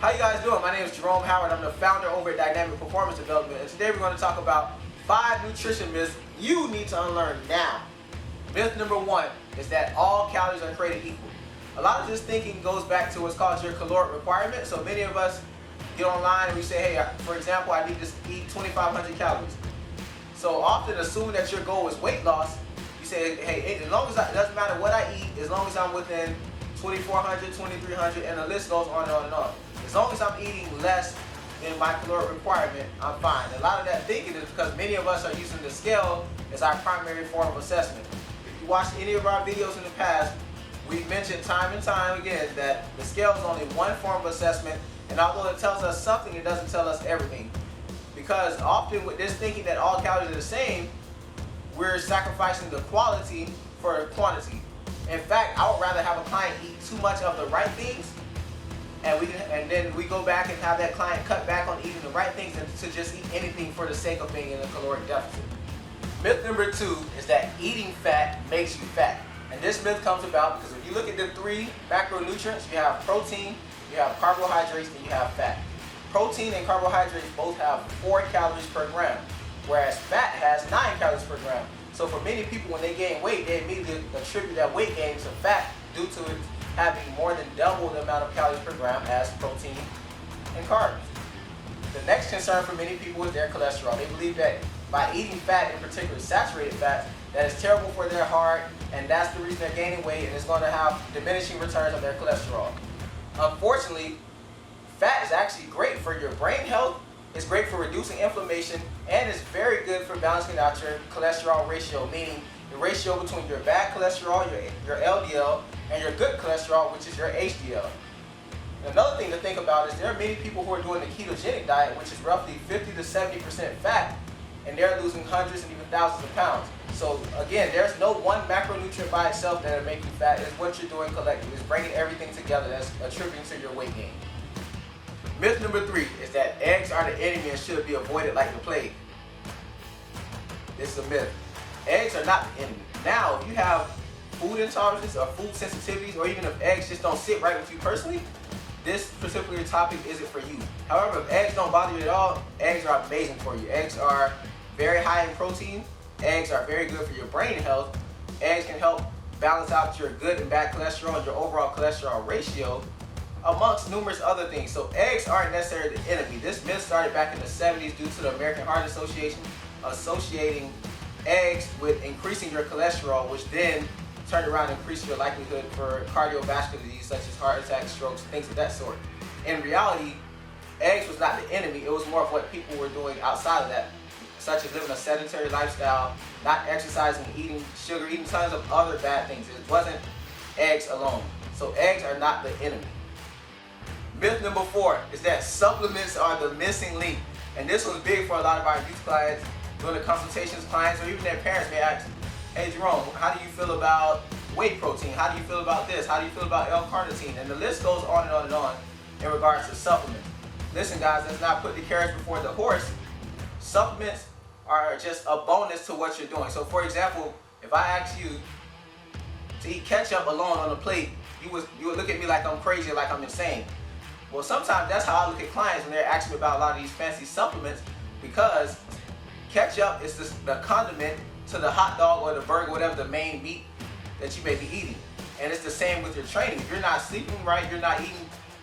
How you guys doing? My name is Jerome Howard. I'm the founder over at Dynamic Performance Development, and today we're going to talk about 5 nutrition myths you need to unlearn now. Myth number 1 is that all calories are created equal. A lot of this thinking goes back to what's called your caloric requirement. So many of us get online and we say, hey, for example, I need to eat 2,500 calories. So often, assuming that your goal is weight loss, you say, hey, as long as it doesn't matter what I eat, as long as I'm within 2,400, 2,300, and the list goes on and on and on. As long as I'm eating less than my caloric requirement, I'm fine. And a lot of that thinking is because many of us are using the scale as our primary form of assessment. If you watched any of our videos in the past, we've mentioned time and time again that the scale is only one form of assessment, and although it tells us something, it doesn't tell us everything. Because often with this thinking that all calories are the same, we're sacrificing the quality for quantity. In fact, I would rather have a client eat too much of the right things, and then we go back and have that client cut back on eating the right things than to just eat anything for the sake of being in a caloric deficit. Myth number 2 is that eating fat makes you fat. And this myth comes about because if you look at the 3 macronutrients, you have protein, you have carbohydrates, and you have fat. Protein and carbohydrates both have 4 calories per gram, whereas fat has 9 calories per gram. So for many people, when they gain weight, they immediately attribute that weight gain to fat due to it having more than double the amount of calories per gram as protein and carbs. The next concern for many people is their cholesterol. They believe that by eating fat, in particular saturated fat, that is terrible for their heart, and that's the reason they're gaining weight, and it's going to have diminishing returns of their cholesterol. Unfortunately, fat is actually great for your brain health, it's great for reducing inflammation, and it's very good for balancing out your cholesterol ratio, meaning the ratio between your bad cholesterol, your LDL, and your good cholesterol, which is your HDL. Another thing to think about is there are many people who are doing the ketogenic diet, which is roughly 50 to 70% fat, and they're losing hundreds and even thousands of pounds. So again, there's no one macronutrient by itself that will make you fat. It's what you're doing collectively. It's bringing everything together that's attributing to your weight gain. Myth number 3 is that eggs are the enemy and should be avoided like the plague. This is a myth. Eggs are not the enemy. Now, if you have food intolerances or food sensitivities, or even if eggs just don't sit right with you personally, this particular topic isn't for you. However, if eggs don't bother you at all, eggs are amazing for you. Eggs are very high in protein. Eggs are very good for your brain health. Eggs can help balance out your good and bad cholesterol and your overall cholesterol ratio, amongst numerous other things. So eggs aren't necessarily the enemy. This myth started back in the 70s due to the American Heart Association associating eggs with increasing your cholesterol, which then turned around and increased your likelihood for cardiovascular disease such as heart attacks, strokes, things of that sort. In reality, eggs was not the enemy. It was more of what people were doing outside of that, such as living a sedentary lifestyle, not exercising, eating sugar, eating tons of other bad things. It wasn't eggs alone. So eggs are not the enemy. Myth number 4 is that supplements are the missing link. And this was big for a lot of our youth clients. During the consultations, clients or even their parents may ask, hey Jerome, how do you feel about whey protein? How do you feel about this? How do you feel about L-carnitine? And the list goes on and on and on in regards to supplements. Listen guys, let's not put the carriage before the horse. Supplements are just a bonus to what you're doing. So for example, if I ask you to eat ketchup alone on a plate, you would look at me like I'm crazy, like I'm insane. Well, sometimes that's how I look at clients when they're asking me about a lot of these fancy supplements, because ketchup is the condiment to the hot dog or the burger, whatever the main meat that you may be eating. And it's the same with your training. If you're not sleeping right, you're not eating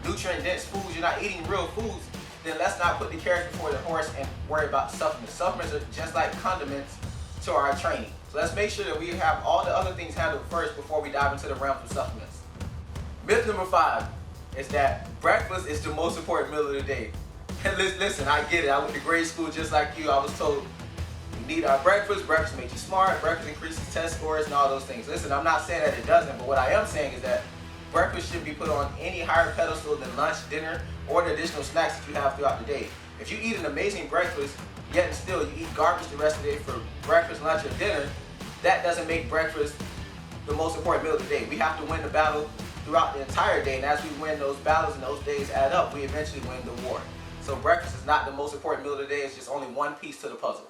nutrient-dense foods, you're not eating real foods, then let's not put the carriage before the horse and worry about supplements. Supplements are just like condiments to our training. So let's make sure that we have all the other things handled first before we dive into the realm of supplements. Myth number 5 is that breakfast is the most important meal of the day. And listen, I get it. I went to grade school just like you. I was told we need our breakfast. Breakfast makes you smart. Breakfast increases test scores and all those things. Listen, I'm not saying that it doesn't, but what I am saying is that breakfast should be put on any higher pedestal than lunch, dinner, or the additional snacks that you have throughout the day. If you eat an amazing breakfast, yet and still you eat garbage the rest of the day for breakfast, lunch, or dinner, that doesn't make breakfast the most important meal of the day. We have to win the battle throughout the entire day, and as we win those battles and those days add up, we eventually win the war. So breakfast is not the most important meal of the day, it's just only one piece to the puzzle.